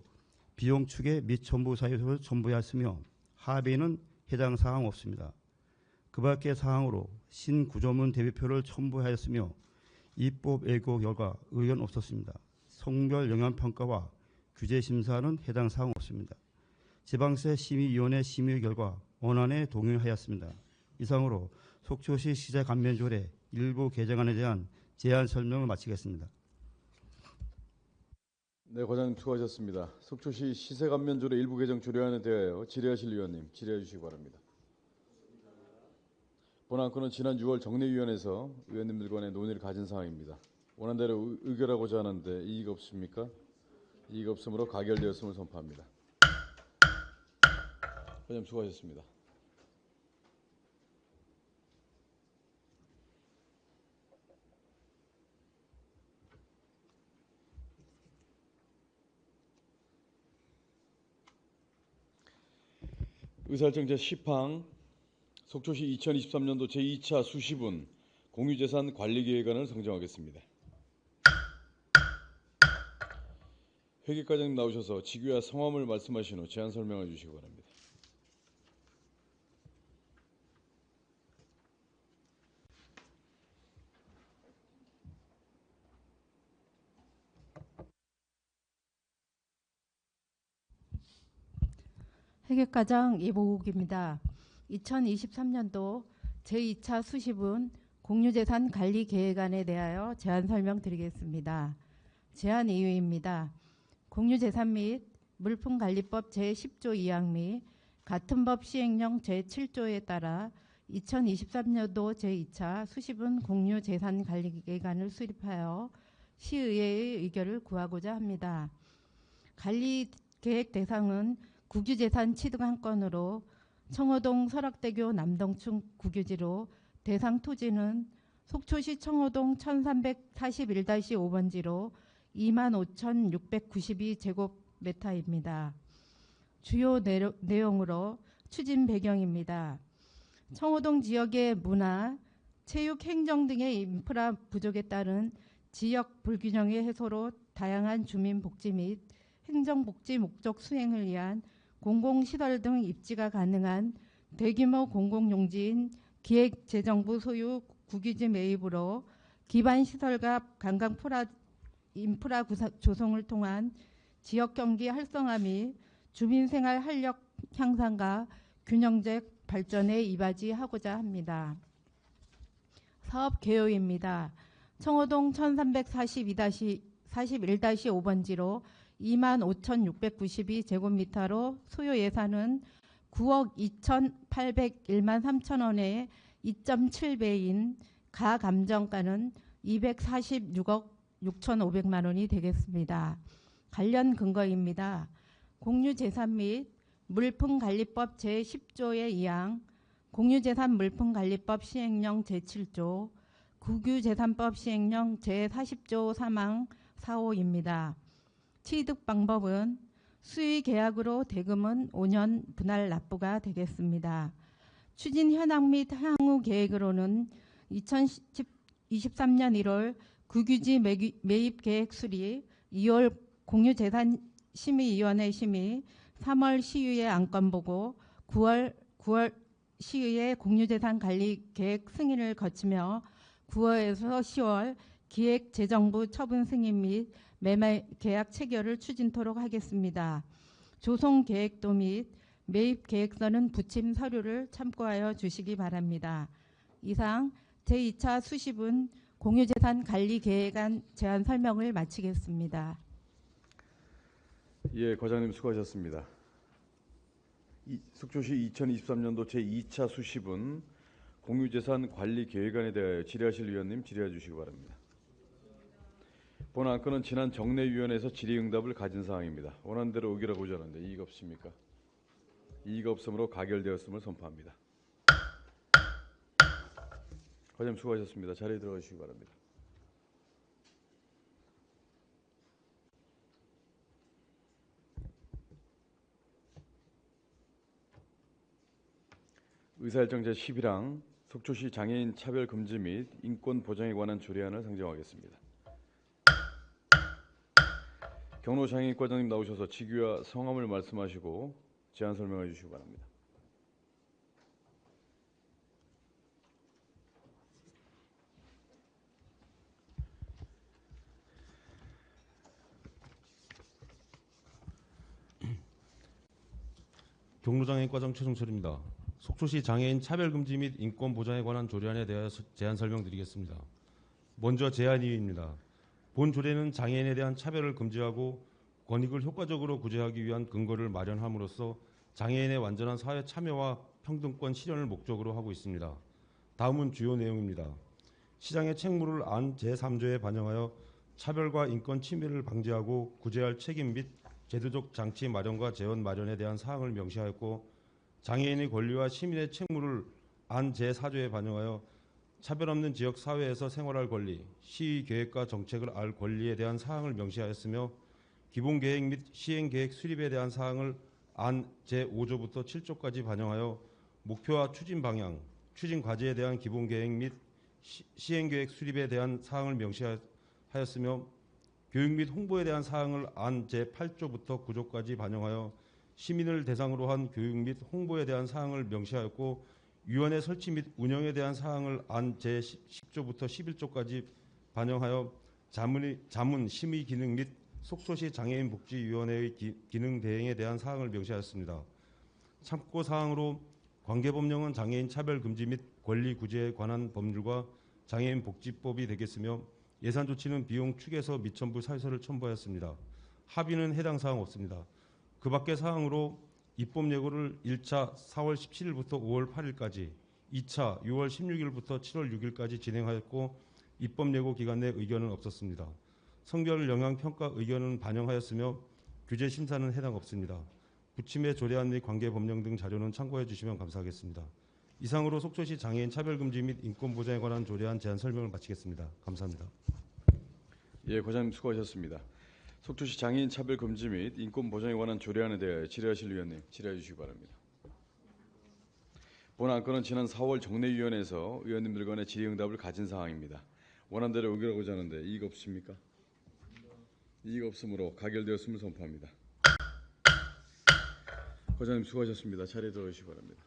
비용 추계 및 첨부 사유서를 첨부하였으며 합의는 해당 사항 없습니다. 그 밖의 사항으로 신구조문 대비표를 첨부하였으며 입법 예고 결과 의견 없었습니다. 성별 영향평가와 규제 심사는 해당 사항 없습니다. 지방세 심의위원회 심의 결과 원안에 동의하였습니다. 이상으로 속초시 시세 감면조례 일부 개정안에 대한 제안 설명을 마치겠습니다. 네, 과장님 수고하셨습니다. 속초시 시세감면조례 일부 개정 조례안에 대하여 질의하실 위원님 질의해 주시기 바랍니다. 본 안건은 지난 6월 정례위원회에서 위원님들 간의 논의를 가진 사항입니다. 원안대로 의결하고자 하는데 이의가 없습니까? 이의가 없으므로 가결되었음을 선포합니다. 과장님 수고하셨습니다. 의사일정 제10항 속초시 2023년도 제2차 수시분 공유재산 관리계획안을 상정하겠습니다. 회계과장님 나오셔서 직위와 성함을 말씀하신 후 제안 설명해 주시기 바랍니다. 회계과장 이보욱입니다. 2023년도 제2차 수시분 공유재산 관리 계획안에 대하여 제안 설명드리겠습니다. 제안 이유입니다. 공유재산 및 물품관리법 제10조 2항 및 같은 법 시행령 제7조에 따라 2023년도 제2차 수시분 공유재산 관리 계획안을 수립하여 시의회의 의결을 구하고자 합니다. 관리 계획 대상은 국유재산 취득 한 건으로 청호동 설악대교 남동층 국유지로 대상 토지는 속초시 청호동 1341-5번지로 25,692제곱미터입니다. 주요 내용으로 추진 배경입니다. 청호동 지역의 문화, 체육, 행정 등의 인프라 부족에 따른 지역 불균형의 해소로 다양한 주민복지 및 행정복지 목적 수행을 위한 공공시설 등 입지가 가능한 대규모 공공용지인 기획재정부 소유 국유지 매입으로 기반시설과 관광 인프라 조성을 통한 지역경기 활성화 및 주민생활 활력 향상과 균형적 발전에 이바지하고자 합니다. 사업 개요입니다. 청호동 1341-5번지로 25,692제곱미터로 소요 예산은 9억 2,801만 3천 원에 2.7배인 가감정가는 246억 6,500만 원이 되겠습니다. 관련 근거입니다. 공유재산 및 물품관리법 제10조의 2항, 공유재산 물품관리법 시행령 제7조, 국유재산법 시행령 제40조 3항 4호입니다. 취득 방법은 수의 계약으로 대금은 5년 분할 납부가 되겠습니다. 추진 현황 및 향후 계획으로는 2023년 1월 국유지 매입 계획 수립, 2월 공유재산심의위원회 심의, 3월 시의회 안건 보고, 9월 시의회 공유재산 관리 계획 승인을 거치며 9월에서 10월 기획재정부 처분 승인 및 매매 계약 체결을 추진토록 하겠습니다. 조성 계획도 및 매입 계획서는 부침 서류를 참고하여 주시기 바랍니다. 이상 제2차 수시분 공유재산 관리 계획안 제안 설명을 마치겠습니다. 예, 과장님 수고하셨습니다. 속초시 2023년도 제2차 수시분 공유재산 관리 계획안에 대하여 질의하실 위원님 질의해 주시기 바랍니다. 본 안건은 지난 정례위원회에서 질의응답을 가진 사항입니다. 원하는 대로 의결하고자 하는데 이의가 없습니까? 이의가 없으므로 가결되었음을 선포합니다. 과장님 수고하셨습니다. 자리에 들어가 주시기 바랍니다. 의사일정 제11항 속초시 장애인 차별 금지 및 인권 보장에 관한 조례안을 상정하겠습니다. 경로 장애인과장님 나오셔서 직위와 성함을 말씀하시고 제안 설명해 주시기 바랍니다. 경로장애인과장 최종철입니다. 속초시 장애인 차별금지 및 인권 보장에 관한 조례안에 대하여 제안 설명드리겠습니다. 먼저 제안 이유입니다. 본 조례는 장애인에 대한 차별을 금지하고 권익을 효과적으로 구제하기 위한 근거를 마련함으로써 장애인의 완전한 사회 참여와 평등권 실현을 목적으로 하고 있습니다. 다음은 주요 내용입니다. 시장의 책무를 안 제3조에 반영하여 차별과 인권 침해를 방지하고 구제할 책임 및 제도적 장치 마련과 재원 마련에 대한 사항을 명시하였고, 장애인의 권리와 시민의 책무를 안 제4조에 반영하여 차별 없는 지역 사회에서 생활할 권리, 시의 계획과 정책을 알 권리에 대한 사항을 명시하였으며, 기본 계획 및 시행 계획 수립에 대한 사항을 안 제5조부터 7조까지 반영하여 목표와 추진 방향, 추진 과제에 대한 기본 계획 및 시행 계획 수립에 대한 사항을 명시하였으며, 교육 및 홍보에 대한 사항을 안 제8조부터 9조까지 반영하여 시민을 대상으로 한 교육 및 홍보에 대한 사항을 명시하였고, 위원회 설치 및 운영에 대한 사항을 안 제10조부터 11조까지 반영하여 자문 심의 기능 및 속초시 장애인복지위원회의 기능 대행에 대한 사항을 명시하였습니다. 참고 사항으로 관계법령은 장애인 차별 금지 및 권리 구제에 관한 법률과 장애인 복지법이 되겠으며 예산 조치는 비용 축에서 미천부 사유서를 첨부하였습니다. 합의는 해당 사항 없습니다. 그 밖의 사항으로 입법 예고를 1차 4월 17일부터 5월 8일까지, 2차 6월 16일부터 7월 6일까지 진행하였고 입법 예고 기간 내 의견은 없었습니다. 성별 영향 평가 의견은 반영하였으며 규제 심사는 해당 없습니다. 부침의 조례안 및 관계 법령 등 자료는 참고해 주시면 감사하겠습니다. 이상으로 속초시 장애인 차별금지 및 인권 보장에 관한 조례안 제안 설명을 마치겠습니다. 감사합니다. 예, 과장님 수고하셨습니다. 속초시 장애인 차별금지 및 인권 보장에 관한 조례안에 대하여 질의하실 위원님 질의해 주시기 바랍니다. 본 안건은 지난 4월 정례위원회에서 의원님들 간의 질의응답을 가진 사항입니다. 원안대로 의결하고자 하는데 이의가 없으십니까? 이의가 없으므로 가결되었음을 선포합니다. 과장님 수고하셨습니다. 자리에 들어주시기 바랍니다.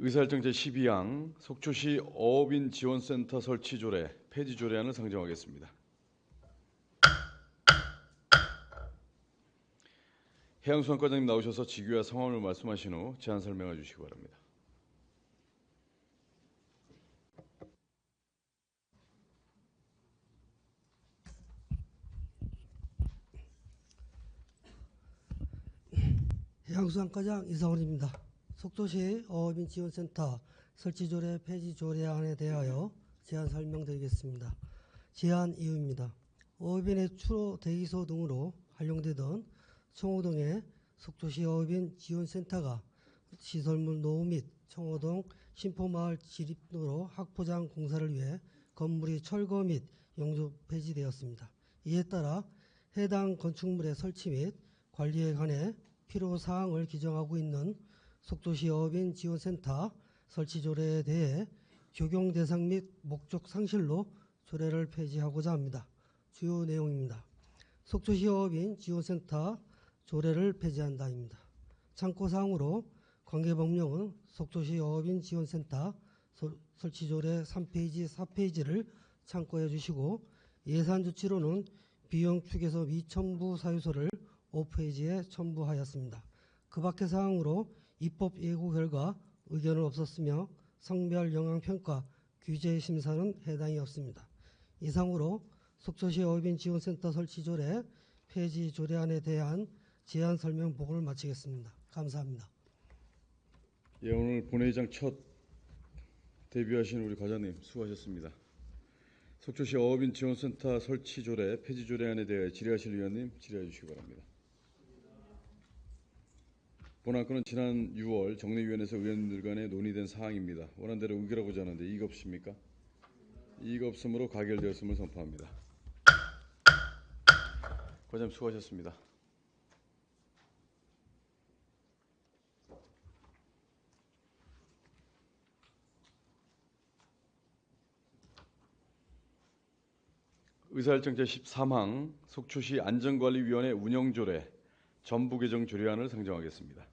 의사일정 제12항 속초시 어업인 지원센터 설치 조례 폐지 조례안을 상정하겠습니다. 해양수산 과장님 나오셔서 직위와 성함을 말씀하신 후 제안 설명해 주시기 바랍니다. 해양수산과장 이상훈입니다. 속초시 어업인 지원센터 설치조례 폐지 조례안에 대하여 제안 설명드리겠습니다. 제안 이유입니다. 어업인의 추로 대기소 등으로 활용되던 청호동의 속초시 어업인 지원센터가 시설물 노후 및 청호동 신포마을 지립로로 학포장 공사를 위해 건물이 철거 및 용도 폐지되었습니다. 이에 따라 해당 건축물의 설치 및 관리에 관해 필요사항을 규정하고 있는 속초시 어업인 지원센터 설치 조례에 대해 적용 대상 및 목적 상실로 조례를 폐지하고자 합니다. 주요 내용입니다. 속초시 어업인 지원센터 조례를 폐지한다입니다. 참고사항으로 관계법령은 속초시 어업인 지원센터 설치 조례 3페이지, 4페이지를 참고해 주시고 예산 조치로는 비용 축에서 미첨부 사유서를 5페이지에 첨부하였습니다. 그 밖의 사항으로 입법 예고 결과 의견은 없었으며 성별 영향 평가 규제 심사는 해당이 없습니다. 이상으로 속초시 어업인 지원센터 설치 조례 폐지 조례안에 대한 제안 설명 보고를 마치겠습니다. 감사합니다. 예, 오늘 본회의장 첫 데뷔하신 우리 과장님 수고하셨습니다. 속초시 어업인 지원센터 설치 조례 폐지 조례안에 대해 질의하실 위원님 질의해 주시기 바랍니다. 본 안건은 지난 6월 정례위원회에서 의원님들 간에 논의된 사항입니다. 원안대로 의결하고자 하는데 이의가 없습니까? 이의가 없으므로 가결되었음을 선포합니다. 과장님 수고하셨습니다. 의사일정 제13항 속초시 안전관리위원회 운영조례 전부 개정 조례안을 상정하겠습니다.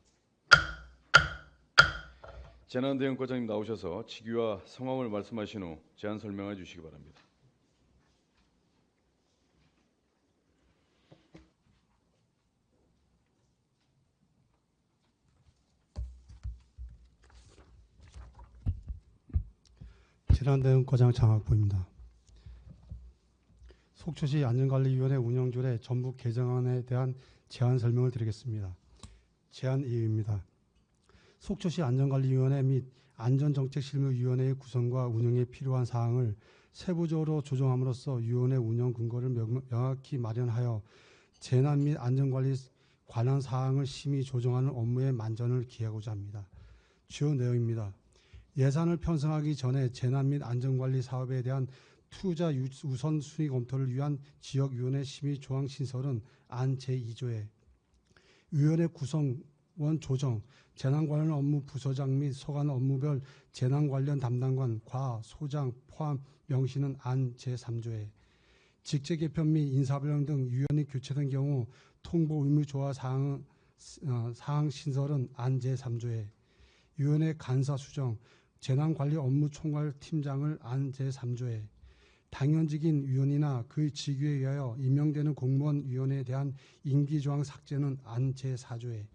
재난대응과장님 나오셔서 직위와 성함을 말씀하신 후 제안 설명해 주시기 바랍니다. 재난대응과장 장학보입니다. 속초시 안전관리위원회 운영조례 전부 개정안에 대한 제안 설명을 드리겠습니다. 제안 이유입니다. 속초시 안전관리위원회 및 안전정책실무위원회의 구성과 운영에 필요한 사항을 세부적으로 조정함으로써 위원회 운영 근거를 명확히 마련하여 재난 및 안전관리 관한 사항을 심의 조정하는 업무에 만전을 기하고자 합니다. 주요 내용입니다. 예산을 편성하기 전에 재난 및 안전관리 사업에 대한 투자 우선순위 검토를 위한 지역위원회 심의 조항 신설은 안 제2조에 위원회 구성원 조정, 재난 관련 업무 부서장 및 서관 업무별 재난 관련 담당관, 과, 소장 포함 명시는 안 제3조에 직제 개편 및 인사변경 등 위원회 교체된 경우 통보 의무 조화 사항 신설은 안 제3조에 위원회 간사 수정, 재난관리 업무 총괄 팀장을 안 제3조에 당연직인 위원이나 그 직위에 의하여 임명되는 공무원위원회에 대한 임기조항 삭제는 안 제4조에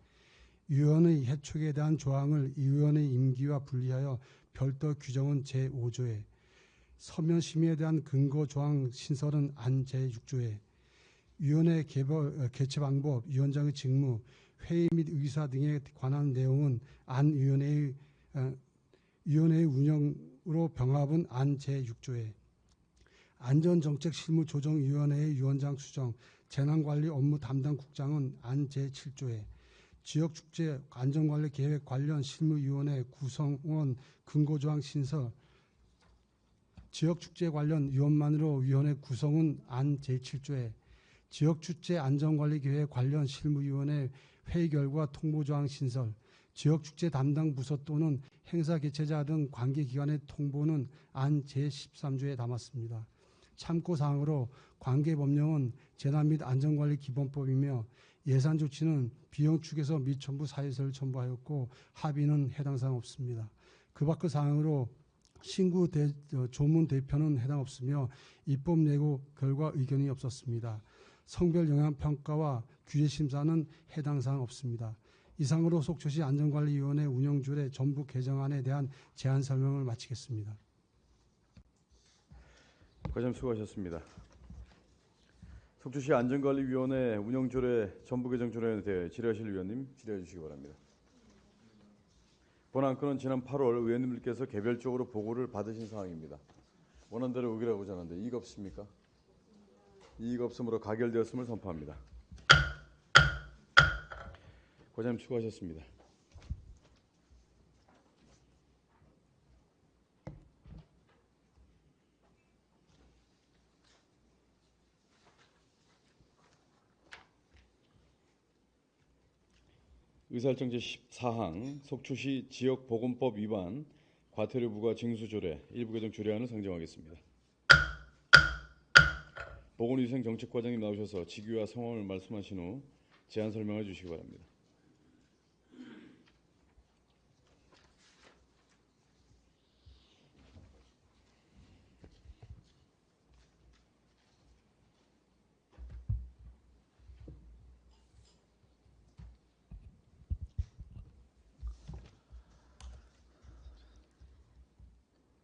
위원의 해촉에 대한 조항을 이 위원의 임기와 분리하여 별도 규정은 제5조에 서면 심의에 대한 근거 조항 신설은 안 제6조에 위원회 개최 방법, 위원장의 직무, 회의 및 의사 등에 관한 내용은 안 위원회의 운영으로 병합은 안 제6조에 안전정책실무조정위원회의 위원장 수정, 재난관리 업무 담당 국장은 안 제7조에 지역축제 안전관리 계획 관련 실무위원회 구성원 근거조항 신설, 지역축제 관련 위원만으로 위원회 구성은 안 제7조에 지역축제 안전관리 계획 관련 실무위원회 회의 결과 통보조항 신설, 지역축제 담당 부서 또는 행사 개최자 등 관계기관의 통보는 안 제13조에 담았습니다. 참고사항으로 관계법령은 재난 및 안전관리 기본법이며 예산 조치는 비용 축에서 미첨부 사유서를 첨부하였고 합의는 해당 사항 없습니다. 그 밖의 사항으로 신구 조문 대표는 해당 없으며 입법 예고 결과 의견이 없었습니다. 성별 영향 평가와 규제 심사는 해당 사항 없습니다. 이상으로 속초시 안전관리위원회 운영조례 전부 개정안에 대한 제안 설명을 마치겠습니다. 과장님 수고하셨습니다. 속초시 안전관리위원회 운영조례 전부 개정 조례에 대해 질의하실 위원님 질의해 주시기 바랍니다. 본 안건은 지난 8월 의원님들께서 개별적으로 보고를 받으신 사항입니다. 원안대로 의결하고자 하는데 이의가 없습니까? 이의가 없으므로 가결되었음을 선포합니다. 과장님 수고하셨습니다. 의사일정 제14항 속초시 지역보건법 위반 과태료 부과 징수조례 일부 개정 조례안을 상정하겠습니다. 보건위생정책과장님 나오셔서 직위와 성함을 말씀하신 후 제안 설명해 주시기 바랍니다.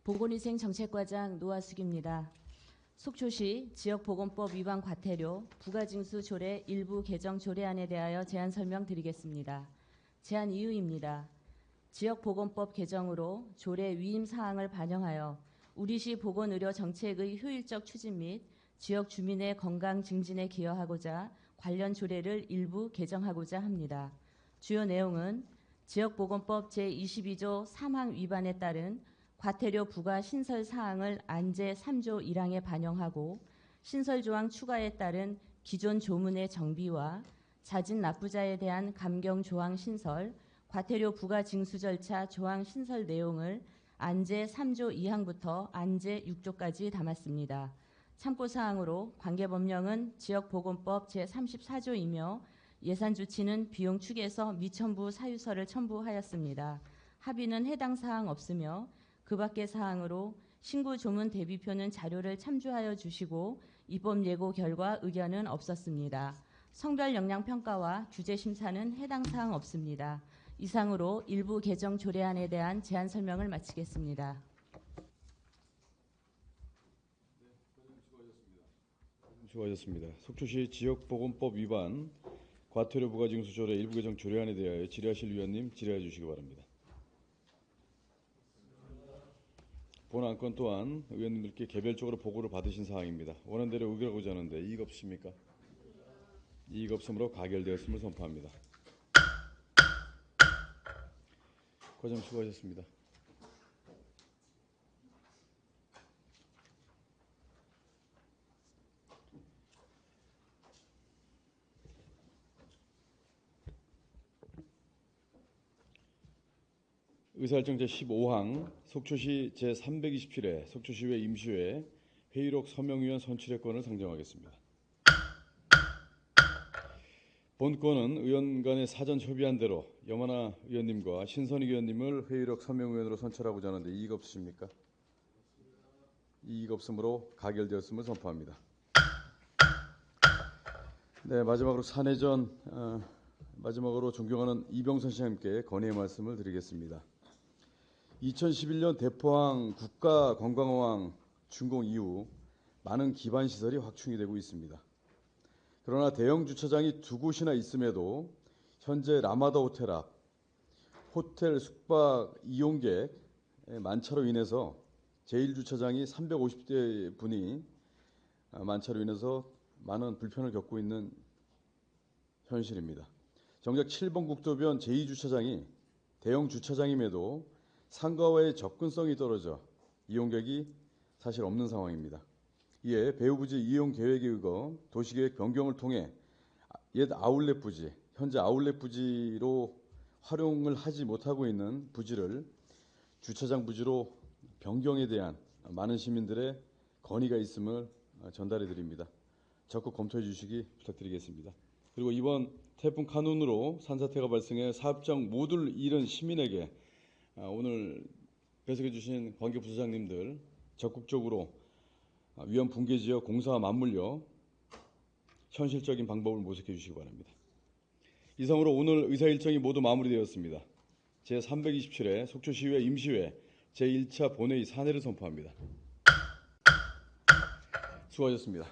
보건위생정책과장 노하숙입니다. 속초시 지역보건법 위반 과태료 부가징수 조례 일부 개정 조례안에 대하여 제안 설명드리겠습니다. 제안 이유입니다. 지역보건법 개정으로 조례 위임 사항을 반영하여 우리시 보건의료 정책의 효율적 추진 및 지역 주민의 건강 증진에 기여하고자 관련 조례를 일부 개정하고자 합니다. 주요 내용은 지역보건법 제22조 3항 위반에 따른 과태료 부과 신설 사항을 안제 3조 1항에 반영하고 신설 조항 추가에 따른 기존 조문의 정비와 자진 납부자에 대한 감경 조항 신설, 과태료 부과 징수 절차 조항 신설 내용을 안제 3조 2항부터 안제 6조까지 담았습니다. 참고사항으로 관계법령은 지역보건법 제34조이며 예산조치는 비용 축에서 미첨부 사유서를 첨부하였습니다. 합의는 해당 사항 없으며 그 밖의 사항으로 신구 조문 대비표는 자료를 참조하여 주시고 입법 예고 결과 의견은 없었습니다. 성별 역량 평가와 규제 심사는 해당 사항 없습니다. 이상으로 일부 개정 조례안에 대한 제안 설명을 마치겠습니다. 수고하셨습니다. 속초시 지역보건법 위반 과태료 부과징수 조례 일부 개정 조례안에 대하여 질의하실 위원님 질의해 주시기 바랍니다. 본 안건 또한 의원님들께 개별적으로 보고를 받으신 사항입니다. 원안대로 의결하고자 하는데 이의가 없습니까? 이의가 없으므로 가결되었음을 선포합니다. 과장님 수고하셨습니다. 의사일정 제15항 속초시 제327회 속초시회 임시회 회의록 서명위원 선출의 건을 상정하겠습니다. 본건은 의원 간의 사전 협의한 대로 염하나 의원님과 신선익 의원님을 회의록 서명의원으로 선출하고자 하는데 이의가 없으십니까? 이의가 없으므로 가결되었음을 선포합니다. 네, 마지막으로 사내전 마지막으로 존경하는 이병선 시장님께 건의의 말씀을 드리겠습니다. 2011년 대포항 국가관광어항 준공 이후 많은 기반 시설이 확충이 되고 있습니다. 그러나 대형 주차장이 2곳이나 있음에도 현재 라마다 호텔 앞 호텔 숙박 이용객 만차로 인해서 제1주차장이 350대 분이 만차로 인해서 많은 불편을 겪고 있는 현실입니다. 정작 7번 국도변 제2주차장이 대형 주차장임에도 상가와의 접근성이 떨어져 이용객이 사실 없는 상황입니다. 이에 배후부지 이용 계획에 의거 도시계획 변경을 통해 옛 아울렛 부지, 현재 아울렛 부지로 활용을 하지 못하고 있는 부지를 주차장 부지로 변경에 대한 많은 시민들의 건의가 있음을 전달해 드립니다. 적극 검토해 주시기 부탁드리겠습니다. 그리고 이번 태풍 카눈으로 산사태가 발생해 사업장 모두를 잃은 시민에게 오늘 배석해 주신 관계부서장님들 적극적으로 위험 붕괴 지역 공사와 맞물려 현실적인 방법을 모색해 주시기 바랍니다. 이상으로 오늘 의사 일정이 모두 마무리되었습니다. 제327회 속초시의회 임시회 제1차 본회의 사내를 선포합니다. 수고하셨습니다.